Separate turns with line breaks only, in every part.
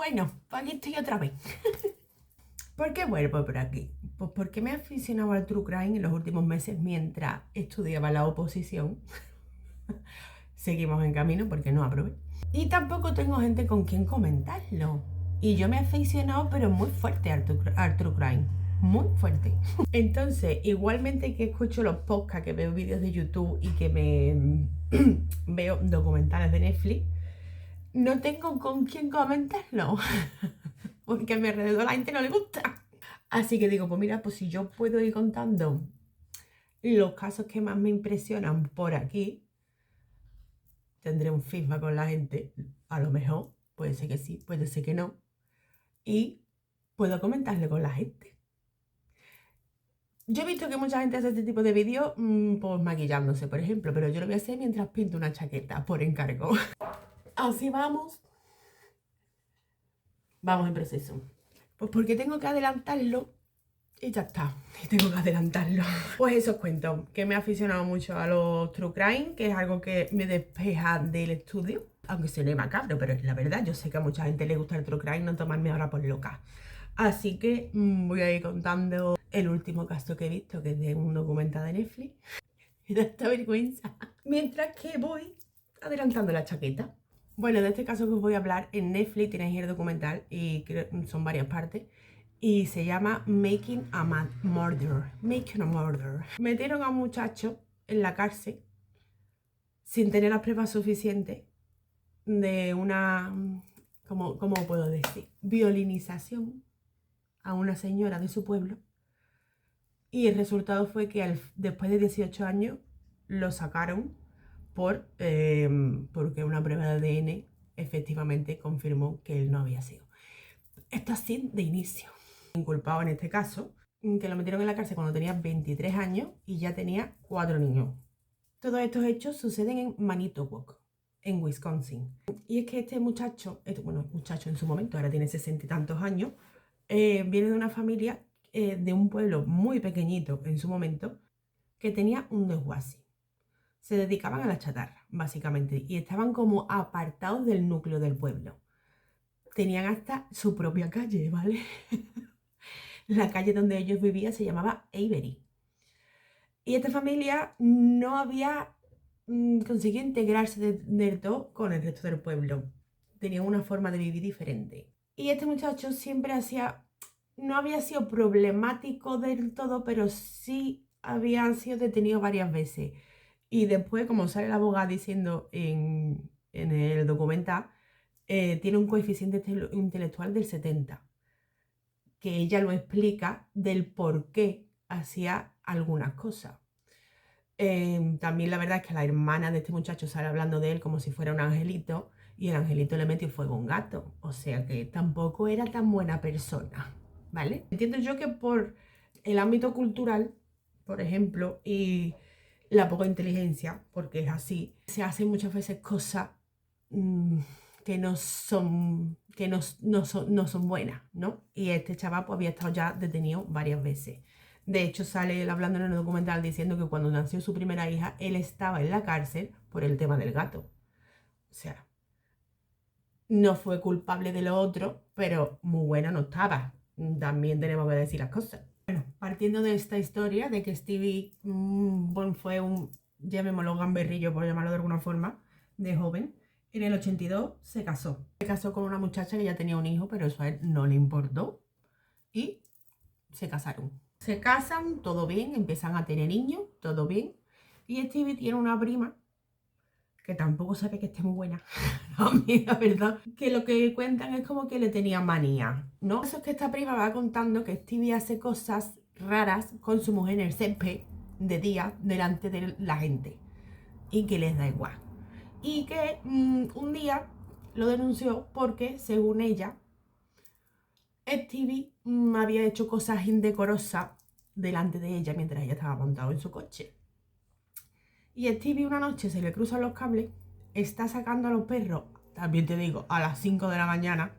Bueno, pues aquí estoy otra vez. ¿Por qué vuelvo por aquí? Pues porque me he aficionado al True Crime en los últimos meses mientras estudiaba la oposición. Seguimos en camino porque no aprobé. Y tampoco tengo gente con quien comentarlo. Y yo me he aficionado pero muy fuerte al True Crime. Muy fuerte. Entonces, igualmente que escucho los podcasts, que veo vídeos de YouTube y que me veo documentales de Netflix, no tengo con quién comentarlo. Porque a mi alrededor a la gente no le gusta. Así que digo, pues mira, pues si yo puedo ir contando los casos que más me impresionan por aquí, tendré un feedback con la gente. A lo mejor, puede ser que sí, puede ser que no. Y puedo comentarle con la gente. Yo he visto que mucha gente hace este tipo de vídeos, pues maquillándose, por ejemplo, pero yo lo voy a hacer mientras pinto una chaqueta por encargo. Así vamos. Vamos en proceso. Pues porque tengo que adelantarlo y ya está. Y tengo que adelantarlo. Pues eso os cuento, que me he aficionado mucho a los True Crime, que es algo que me despeja del estudio. Aunque suene macabro, pero es la verdad. Yo sé que a mucha gente le gusta el True Crime, no tomarme ahora por loca. Así que voy a ir contando el último caso que he visto, que es de un documental de Netflix. Me da esta vergüenza. Mientras que voy adelantando la chaqueta. Bueno, de este caso que os voy a hablar, en Netflix tenéis el documental y son varias partes. Y se llama Making a Murder. Making a Murder. Metieron a un muchacho en la cárcel sin tener las pruebas suficientes de una, ¿cómo puedo decir? Violinización a una señora de su pueblo. Y el resultado fue que después de 18 años lo sacaron porque una prueba de ADN efectivamente confirmó que él no había sido. Esto así de inicio. Inculpado en este caso, que lo metieron en la cárcel cuando tenía 23 años y ya tenía 4 niños. Todos estos hechos suceden en Manitowoc, en Wisconsin. Y es que este muchacho en su momento, ahora tiene 60 y tantos años, viene de una familia de un pueblo muy pequeñito en su momento, que tenía un desguace. Se dedicaban a la chatarra, básicamente, y estaban como apartados del núcleo del pueblo. Tenían hasta su propia calle, ¿vale? La calle donde ellos vivían se llamaba Avery. Y esta familia no había conseguido integrarse del todo con el resto del pueblo. Tenían una forma de vivir diferente. Y este muchacho siempre no había sido problemático del todo, pero sí había sido detenido varias veces. Y después, como sale la abogada diciendo en el documental, tiene un coeficiente intelectual del 70, que ella lo explica del por qué hacía algunas cosas. También la verdad es que la hermana de este muchacho sale hablando de él como si fuera un angelito, y el angelito le metió fuego a un gato, o sea que tampoco era tan buena persona, ¿vale? Entiendo yo que por el ámbito cultural, por ejemplo, y la poca inteligencia, porque es así, se hacen muchas veces cosas que no son buenas, ¿no? Y este chaval pues había estado ya detenido varias veces. De hecho, sale él hablando en el documental diciendo que cuando nació su primera hija, él estaba en la cárcel por el tema del gato. O sea, no fue culpable de lo otro, pero muy bueno no estaba. También tenemos que decir las cosas. Bueno, partiendo de esta historia de que Stevie fue llamémoslo gamberrillo, por llamarlo de alguna forma, de joven, en el 82 se casó. Se casó con una muchacha que ya tenía un hijo, pero eso a él no le importó. Y se casaron. Se casan, todo bien, empiezan a tener niños, todo bien. Y Stevie tiene una prima que tampoco sabe que esté muy buena. A mí, la verdad, que lo que cuentan es como que le tenía manía, ¿no? Eso es que esta prima va contando que Stevie hace cosas raras con su mujer en el césped de día delante de la gente y que les da igual. Y que un día lo denunció porque, según ella, Stevie había hecho cosas indecorosas delante de ella mientras ella estaba montado en su coche. Y Stevie una noche se le cruzan los cables, está sacando a los perros, también te digo, a las 5 de la mañana.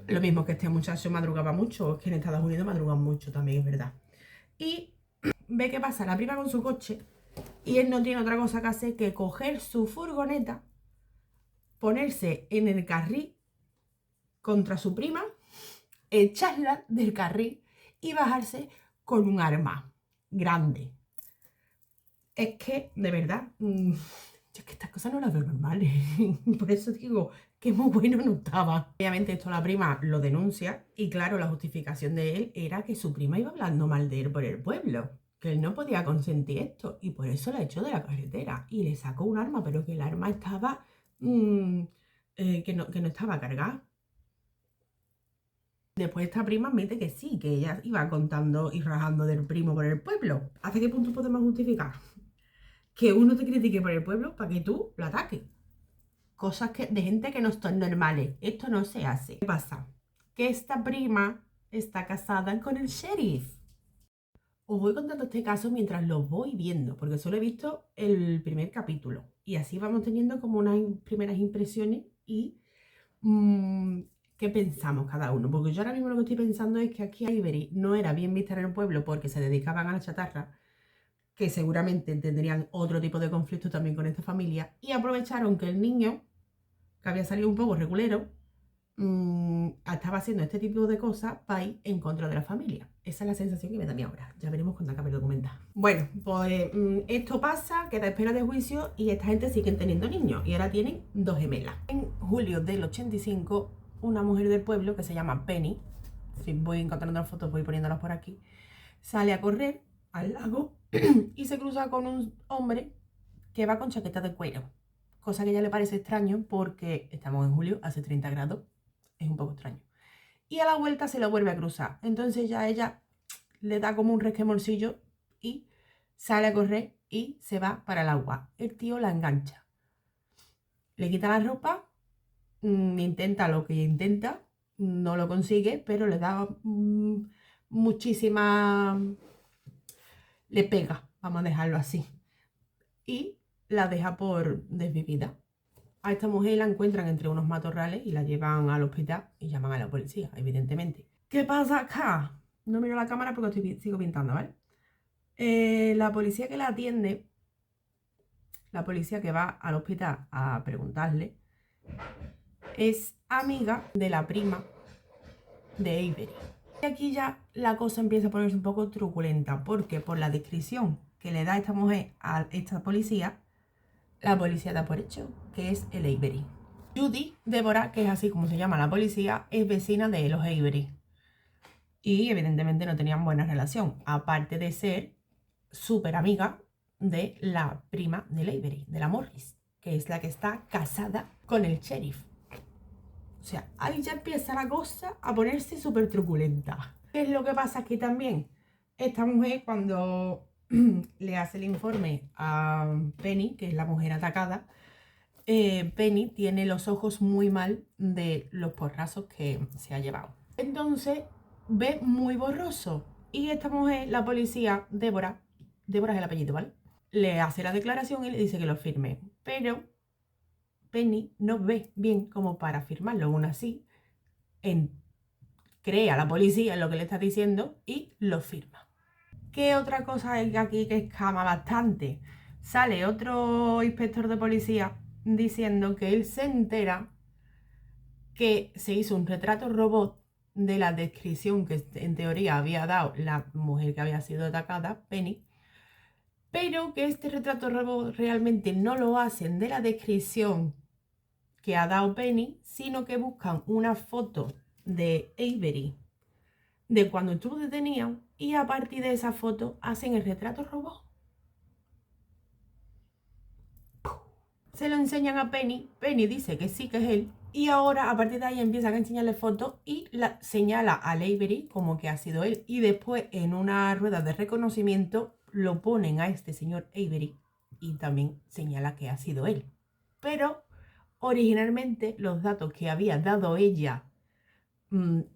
Lo mismo que este muchacho madrugaba mucho, es que en Estados Unidos madrugan mucho también, es verdad. Y ve que pasa la prima con su coche y él no tiene otra cosa que hacer que coger su furgoneta, ponerse en el carril contra su prima, echarla del carril y bajarse con un arma grande. Es que, de verdad, yo es que estas cosas no las veo normales. Por eso digo que muy bueno no estaba. Obviamente esto la prima lo denuncia y claro, la justificación de él era que su prima iba hablando mal de él por el pueblo, que él no podía consentir esto y por eso la echó de la carretera y le sacó un arma, pero que el arma estaba, que no estaba cargada. Después esta prima admite que sí, que ella iba contando y rajando del primo por el pueblo. ¿Hasta qué punto podemos justificar que uno te critique por el pueblo para que tú lo ataques? Cosas de gente que no son normales. Esto no se hace. ¿Qué pasa? Que esta prima está casada con el sheriff. Os voy contando este caso mientras lo voy viendo, porque solo he visto el primer capítulo. Y así vamos teniendo como unas primeras impresiones y qué pensamos cada uno. Porque yo ahora mismo lo que estoy pensando es que aquí a Avery no era bien vista en el pueblo porque se dedicaban a la chatarra, que seguramente tendrían otro tipo de conflicto también con esta familia, y aprovecharon que el niño, que había salido un poco regulero, estaba haciendo este tipo de cosas para ir en contra de la familia. Esa es la sensación que me da a mí ahora. Ya veremos cuando acabe el documental. Bueno, pues esto pasa, queda a espera de juicio y esta gente sigue teniendo niños y ahora tienen 2 gemelas. En julio del 85, una mujer del pueblo que se llama Penny, si voy encontrando las fotos voy poniéndolas por aquí, sale a correr al lago y se cruza con un hombre que va con chaqueta de cuero. Cosa que a ella le parece extraño porque estamos en julio, hace 30 grados. Es un poco extraño. Y a la vuelta se lo vuelve a cruzar. Entonces ya ella le da como un resquemorcillo y sale a correr y se va para el agua. El tío la engancha. Le quita la ropa, intenta lo que intenta, no lo consigue, pero le da muchísima... Le pega, vamos a dejarlo así. Y la deja por desvivida. A esta mujer la encuentran entre unos matorrales y la llevan al hospital y llaman a la policía, evidentemente. ¿Qué pasa acá? No miro la cámara porque sigo pintando, ¿vale? La policía que la atiende, la policía que va al hospital a preguntarle, es amiga de la prima de Avery. Y aquí ya la cosa empieza a ponerse un poco truculenta, porque por la descripción que le da esta mujer a esta policía, la policía da por hecho que es el Avery. Judy Deborah, que es así como se llama la policía, es vecina de los Avery. Y evidentemente no tenían buena relación, aparte de ser súper amiga de la prima del Avery, de la Morris, que es la que está casada con el sheriff. O sea, ahí ya empieza la cosa a ponerse súper truculenta. ¿Qué es lo que pasa aquí también? Esta mujer cuando le hace el informe a Penny, que es la mujer atacada, Penny tiene los ojos muy mal de los porrazos que se ha llevado. Entonces ve muy borroso. Y esta mujer, la policía, Deborah es el apellido, ¿vale? Le hace la declaración y le dice que lo firme. Pero Penny no ve bien como para firmarlo. Aún así, cree a la policía en lo que le está diciendo y lo firma. ¿Qué otra cosa hay aquí que escama bastante? Sale otro inspector de policía diciendo que él se entera que se hizo un retrato robot de la descripción que en teoría había dado la mujer que había sido atacada, Penny, pero que este retrato robot realmente no lo hacen de la descripción que ha dado Penny, sino que buscan una foto de Avery de cuando estuvo detenido y a partir de esa foto hacen el retrato robot. Se lo enseñan a Penny, Penny dice que sí que es él y ahora a partir de ahí empiezan a enseñarle fotos y la señala a Avery como que ha sido él y después en una rueda de reconocimiento lo ponen a este señor Avery y también señala que ha sido él. Pero originalmente los datos que había dado ella,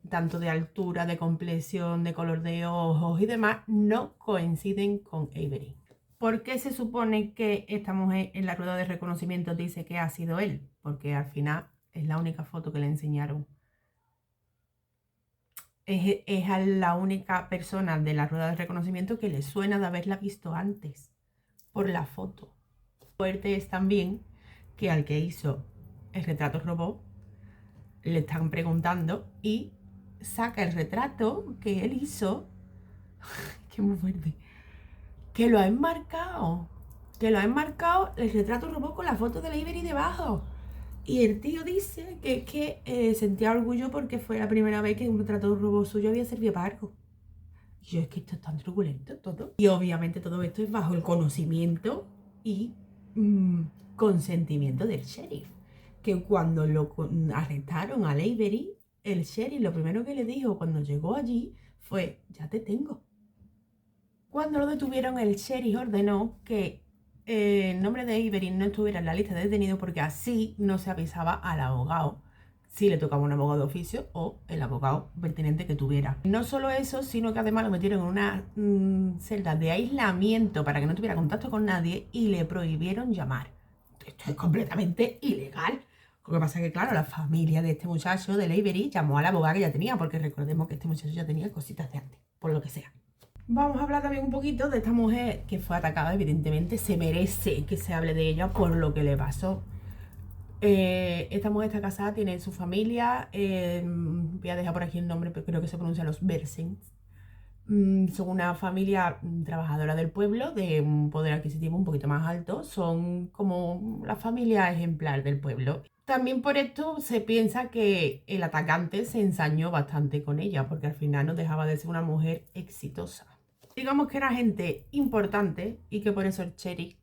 tanto de altura, de complexión, de color de ojos y demás, no coinciden con Avery. ¿Por qué se supone que esta mujer en la rueda de reconocimiento dice que ha sido él? Porque al final es la única foto que le enseñaron. Es a la única persona de la rueda de reconocimiento que le suena de haberla visto antes, por la foto. Fuerte es también que al que hizo el retrato robot le están preguntando y saca el retrato que él hizo, que muy fuerte, que lo ha enmarcado, el retrato robó con la foto de la Avery debajo. Y el tío dice que es que sentía orgullo porque fue la primera vez que un retrato robot suyo había servido para algo. Y yo, es que esto es tan truculento todo. Y obviamente todo esto es bajo el conocimiento y consentimiento del sheriff. Que cuando lo arrestaron a Avery, el sheriff lo primero que le dijo cuando llegó allí fue, ya te tengo. Cuando lo detuvieron, el sheriff ordenó que el nombre de Avery no estuviera en la lista de detenidos porque así no se avisaba al abogado si le tocaba un abogado de oficio o el abogado pertinente que tuviera. No solo eso, sino que además lo metieron en una celda de aislamiento para que no tuviera contacto con nadie y le prohibieron llamar. Esto es completamente ilegal. Lo que pasa es que, claro, la familia de este muchacho, de Avery, llamó a la abogada que ya tenía, porque recordemos que este muchacho ya tenía cositas de antes, por lo que sea. Vamos a hablar también un poquito de esta mujer que fue atacada, evidentemente se merece que se hable de ella por lo que le pasó. Esta mujer está casada, tiene su familia, voy a dejar por aquí el nombre, pero creo que se pronuncia los Bersens. Son una familia trabajadora del pueblo, de un poder adquisitivo un poquito más alto, son como la familia ejemplar del pueblo. También por esto se piensa que el atacante se ensañó bastante con ella, porque al final no dejaba de ser una mujer exitosa. Digamos que era gente importante y que por eso el sheriff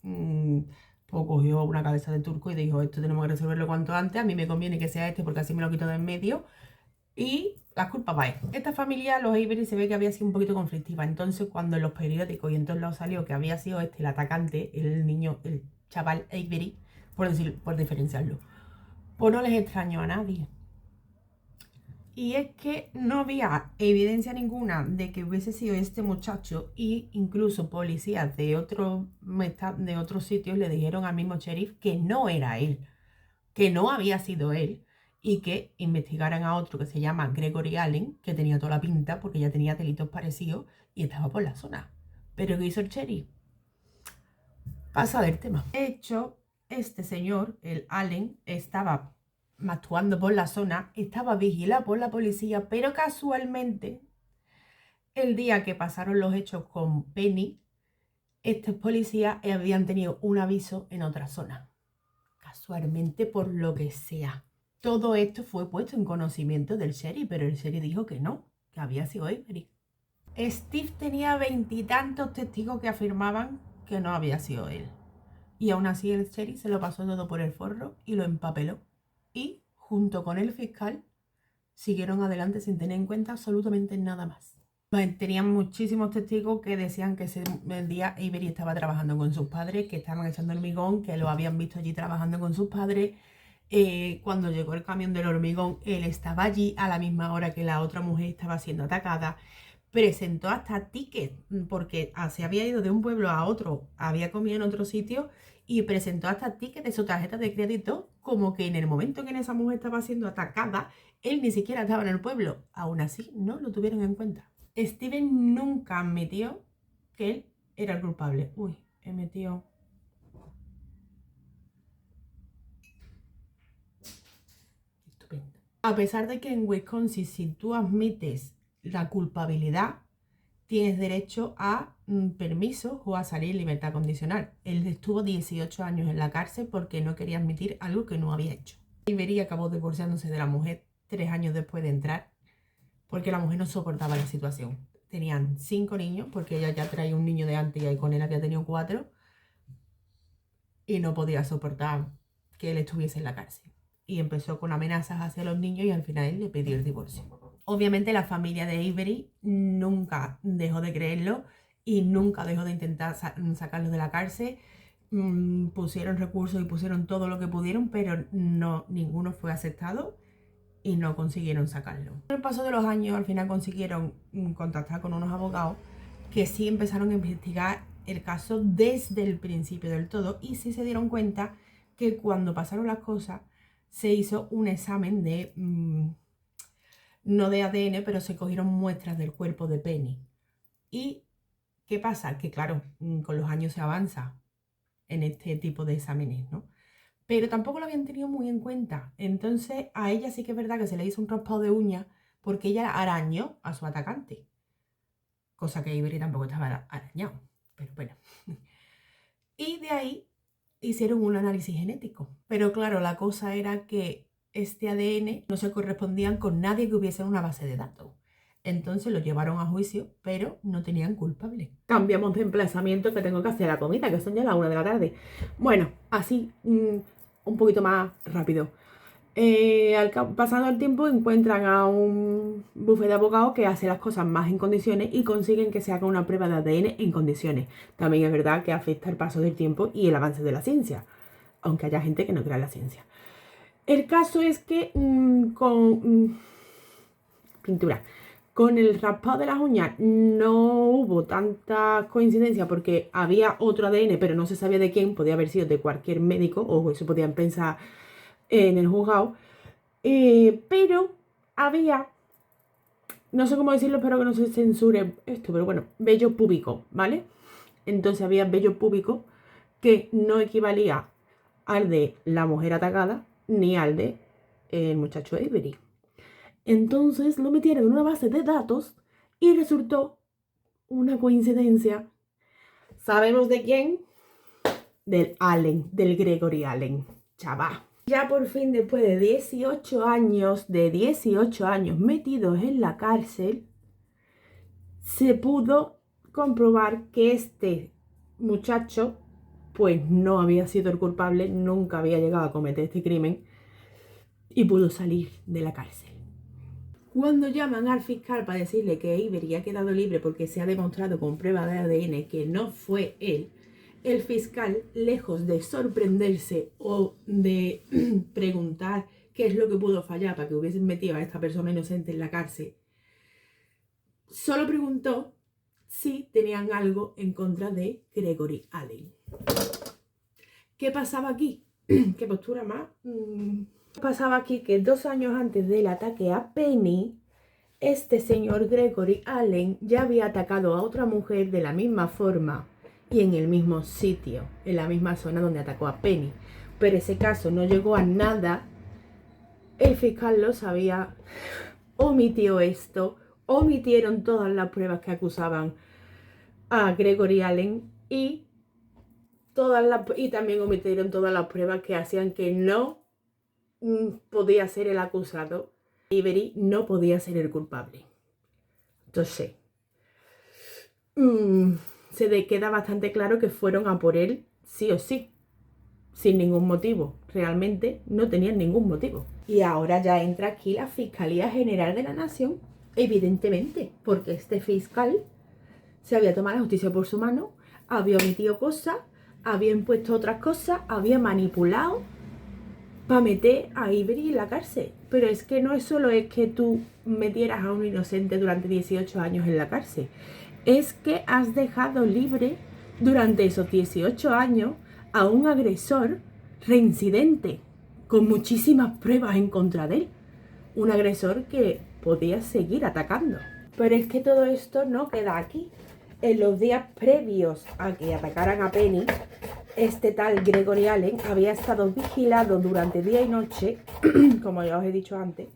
pues cogió una cabeza de turco y dijo, esto tenemos que resolverlo cuanto antes, a mí me conviene que sea este porque así me lo quito de en medio y las culpas va. Esta familia, los Avery, se ve que había sido un poquito conflictiva, entonces cuando en los periódicos y en todos lados salió que había sido este el atacante, el niño, el chaval Avery, por diferenciarlo, pues no les extrañó a nadie. Y es que no había evidencia ninguna de que hubiese sido este muchacho y incluso policías de otros sitios le dijeron al mismo sheriff que no era él, que no había sido él y que investigaran a otro que se llama Gregory Allen, que tenía toda la pinta porque ya tenía delitos parecidos y estaba por la zona. Pero ¿qué hizo el sheriff? Pasa del tema. De hecho, este señor, el Allen, estaba actuando por la zona, estaba vigilado por la policía, pero casualmente, el día que pasaron los hechos con Penny, estos policías habían tenido un aviso en otra zona. Casualmente, por lo que sea. Todo esto fue puesto en conocimiento del sheriff, pero el sheriff dijo que no, que había sido Avery. Steve tenía 20 y tantos testigos que afirmaban que no había sido él. Y aún así el sheriff se lo pasó todo por el forro y lo empapeló. Y, junto con el fiscal, siguieron adelante sin tener en cuenta absolutamente nada más. Tenían muchísimos testigos que decían que ese día Avery estaba trabajando con sus padres, que estaban echando hormigón, que lo habían visto allí trabajando con sus padres. Cuando llegó el camión del hormigón, él estaba allí a la misma hora que la otra mujer estaba siendo atacada. Presentó hasta tickets, porque se había ido de un pueblo a otro, había comido en otro sitio y presentó hasta tickets de su tarjeta de crédito, como que en el momento en que esa mujer estaba siendo atacada, él ni siquiera estaba en el pueblo. Aún así, no lo tuvieron en cuenta. Steven nunca admitió que él era el culpable. Uy, he metido... Estupendo. A pesar de que en Wisconsin, si tú admites la culpabilidad, tienes derecho a permiso o a salir en libertad condicional. Él estuvo 18 años en la cárcel porque no quería admitir algo que no había hecho. Avery acabó divorciándose de la mujer 3 años después de entrar porque la mujer no soportaba la situación. Tenían 5 niños porque ella ya traía un niño de antes y con él había tenido 4 y no podía soportar que él estuviese en la cárcel. Y empezó con amenazas hacia los niños y al final él le pidió el divorcio. Obviamente la familia de Avery nunca dejó de creerlo y nunca dejó de intentar sacarlo de la cárcel. Pusieron recursos y pusieron todo lo que pudieron, pero ninguno fue aceptado y no consiguieron sacarlo. Con el paso de los años, al final consiguieron contactar con unos abogados que sí empezaron a investigar el caso desde el principio del todo y sí se dieron cuenta que cuando pasaron las cosas se hizo un examen de... no de ADN, pero se cogieron muestras del cuerpo de Penny. ¿Y qué pasa? Que claro, con los años se avanza en este tipo de exámenes, ¿no? pero tampoco lo habían tenido muy en cuenta. Entonces a ella sí que es verdad que se le hizo un raspado de uñas porque ella arañó a su atacante. Cosa que Avery tampoco estaba arañado, pero bueno. Y de ahí hicieron un análisis genético. Pero claro, la cosa era que este ADN no se correspondían con nadie que hubiese en una base de datos. Entonces lo llevaron a juicio, pero no tenían culpable. Cambiamos de emplazamiento, que tengo que hacer la comida, que son ya las 1 de la tarde. Bueno, así un poquito más rápido. Pasando el tiempo encuentran a un bufete de abogados que hace las cosas más en condiciones y consiguen que se haga una prueba de ADN en condiciones. También es verdad que afecta el paso del tiempo y el avance de la ciencia, aunque haya gente que no crea en la ciencia. El caso es que con el raspado de las uñas no hubo tanta coincidencia porque había otro ADN, pero no se sabía de quién, podía haber sido de cualquier médico, o eso podían pensar en el juzgado. Pero había, no sé cómo decirlo, espero que no se censure esto, pero bueno, vello púbico, ¿vale? Entonces había vello púbico que no equivalía al de la mujer atacada ni al de el muchacho Avery. Entonces lo metieron en una base de datos y resultó una coincidencia. ¿Sabemos de quién? Del Allen, del Gregory Allen. Chaval. Ya por fin, después de 18 años metidos en la cárcel, se pudo comprobar que este muchacho pues no había sido el culpable, nunca había llegado a cometer este crimen y pudo salir de la cárcel. Cuando llaman al fiscal para decirle que Avery ha quedado libre porque se ha demostrado con prueba de ADN que no fue él, el fiscal, lejos de sorprenderse o de preguntar qué es lo que pudo fallar para que hubiesen metido a esta persona inocente en la cárcel, solo preguntó si tenían algo en contra de Gregory Allen. ¿Qué pasaba aquí? ¿Qué postura más? Pasaba aquí que 2 años antes del ataque a Penny, este señor Gregory Allen ya había atacado a otra mujer de la misma forma y en el mismo sitio, en la misma zona donde atacó a Penny. Pero ese caso no llegó a nada. El fiscal lo sabía, omitió esto, omitieron todas las pruebas que acusaban a Gregory Allen y también omitieron todas las pruebas que hacían que no podía ser el acusado. Avery no podía ser el culpable. Entonces, queda bastante claro que fueron a por él sí o sí, sin ningún motivo. Realmente no tenían ningún motivo. Y ahora ya entra aquí la Fiscalía General de la Nación, evidentemente, porque este fiscal se había tomado la justicia por su mano, había omitido cosas, había impuesto otras cosas, había manipulado para meter a Avery en la cárcel. Pero es que no es solo es que tú metieras a un inocente durante 18 años en la cárcel. Es que has dejado libre durante esos 18 años a un agresor reincidente, con muchísimas pruebas en contra de él. Un agresor que podía seguir atacando. Pero es que todo esto no queda aquí. En los días previos a que atacaran a Penny, este tal Gregory Allen había estado vigilado durante día y noche, como ya os he dicho antes,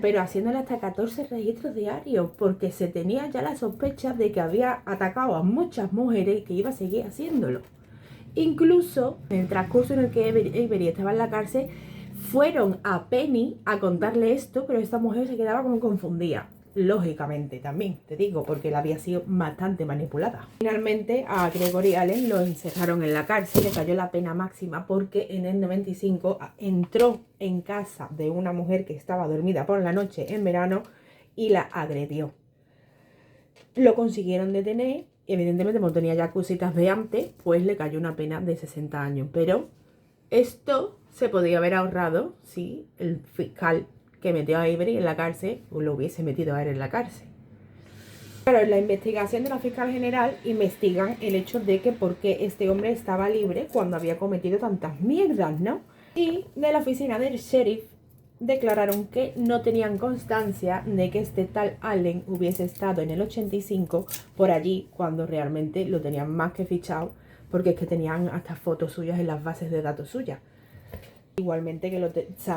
pero haciéndole hasta 14 registros diarios, porque se tenía ya la sospecha de que había atacado a muchas mujeres y que iba a seguir haciéndolo. Incluso, en el transcurso en el que Avery estaba en la cárcel, fueron a Penny a contarle esto, pero esta mujer se quedaba como confundida. Lógicamente también, te digo, porque él había sido bastante manipulada. Finalmente a Gregory Allen lo encerraron en la cárcel, le cayó la pena máxima porque en el 95 entró en casa de una mujer que estaba dormida por la noche en verano y la agredió. Lo consiguieron detener, evidentemente como tenía ya cositas de antes, pues le cayó una pena de 60 años. Pero esto se podía haber ahorrado si el fiscal que metió a Avery en la cárcel o lo hubiese metido a él en la cárcel. Pero en la investigación de la fiscal general investigan el hecho de que por qué este hombre estaba libre cuando había cometido tantas mierdas, ¿no? Y de la oficina del sheriff declararon que no tenían constancia de que este tal Allen hubiese estado en el 85 por allí cuando realmente lo tenían más que fichado, porque es que tenían hasta fotos suyas en las bases de datos suyas. Igualmente que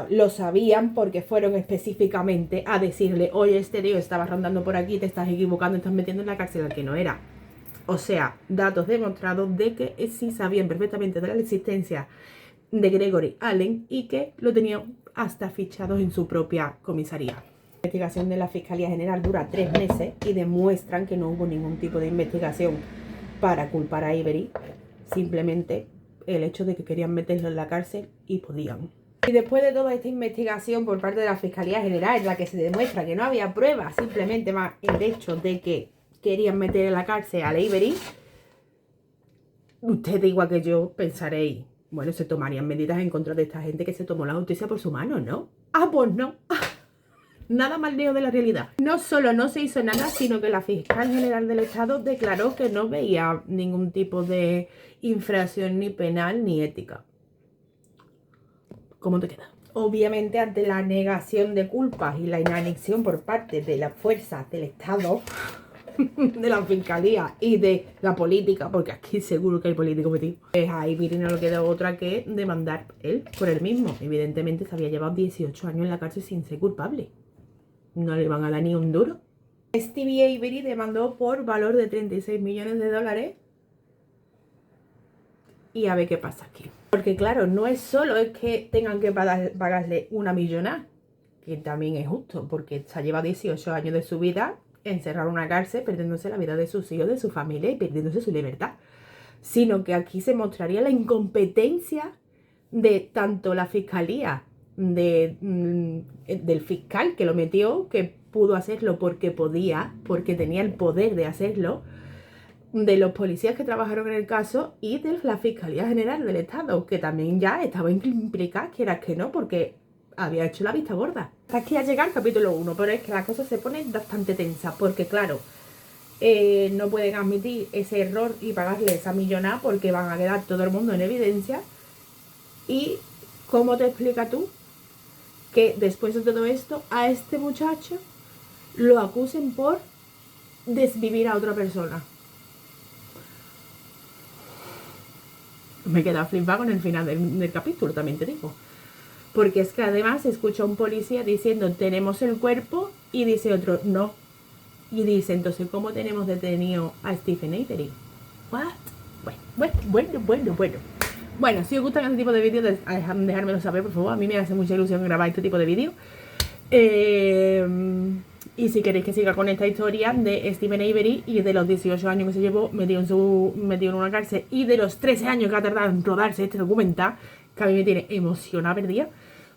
lo sabían porque fueron específicamente a decirle, oye, este tío estaba rondando por aquí, te estás equivocando, estás metiendo en la cárcel al que no era. O sea, datos demostrados de que sí sabían perfectamente de la existencia de Gregory Allen y que lo tenían hasta fichado en su propia comisaría. La investigación de la Fiscalía General dura 3 meses y demuestran que no hubo ningún tipo de investigación para culpar a Avery, simplemente el hecho de que querían meterlo en la cárcel y podían. Y después de toda esta investigación por parte de la Fiscalía General, en la que se demuestra que no había pruebas, simplemente más el hecho de que querían meter en la cárcel a Avery, ustedes igual que yo pensaréis, bueno, se tomarían medidas en contra de esta gente que se tomó la justicia por su mano, ¿no? Ah, pues no. Nada más lejos de la realidad. No solo no se hizo nada, sino que la fiscal general del Estado declaró que no veía ningún tipo de infracción ni penal ni ética. ¿Cómo te queda? Obviamente, ante la negación de culpas y la inanición por parte de las fuerzas del Estado, de la fiscalía y de la política, porque aquí seguro que hay políticos metidos, pues a Avery no le queda otra que demandar él por él mismo. Evidentemente se había llevado 18 años en la cárcel sin ser culpable. No le van a dar ni un duro. Stevie Avery demandó por valor de 36 millones de dólares. Y a ver qué pasa aquí. Porque claro, no es solo es que tengan que pagarle una millonada, que también es justo, porque se ha llevado 18 años de su vida encerrado en una cárcel, perdiéndose la vida de sus hijos, de su familia y perdiéndose su libertad. Sino que aquí se mostraría la incompetencia de tanto la fiscalía, del fiscal que lo metió, que pudo hacerlo porque podía, porque tenía el poder de hacerlo, de los policías que trabajaron en el caso y de la Fiscalía General del Estado, que también ya estaba implicada, quieras que no, porque había hecho la vista gorda. Hasta aquí ha llegado el capítulo 1, pero es que la cosa se pone bastante tensa, porque claro, no pueden admitir ese error y pagarle esa millonada porque van a quedar todo el mundo en evidencia. ¿Y cómo te explicas tú que después de todo esto a este muchacho lo acusen por desvivir a otra persona? Me he quedado flipada con el final del capítulo, también te digo. Porque es que además escucha a un policía diciendo tenemos el cuerpo y dice otro no. Y dice entonces ¿cómo tenemos detenido a Stephen Avery? ¿What? Bueno. Bueno, si os gustan este tipo de vídeos, dejármelo saber, por favor. A mí me hace mucha ilusión grabar este tipo de vídeos. Y si queréis que siga con esta historia de Stephen Avery y de los 18 años que se llevó metido en una cárcel y de los 13 años que ha tardado en rodarse este documental, que a mí me tiene emocionada perdida,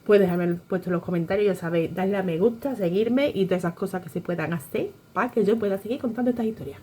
pues dejadme puesto en los comentarios, ya sabéis, darle a me gusta, seguirme y todas esas cosas que se puedan hacer para que yo pueda seguir contando estas historias.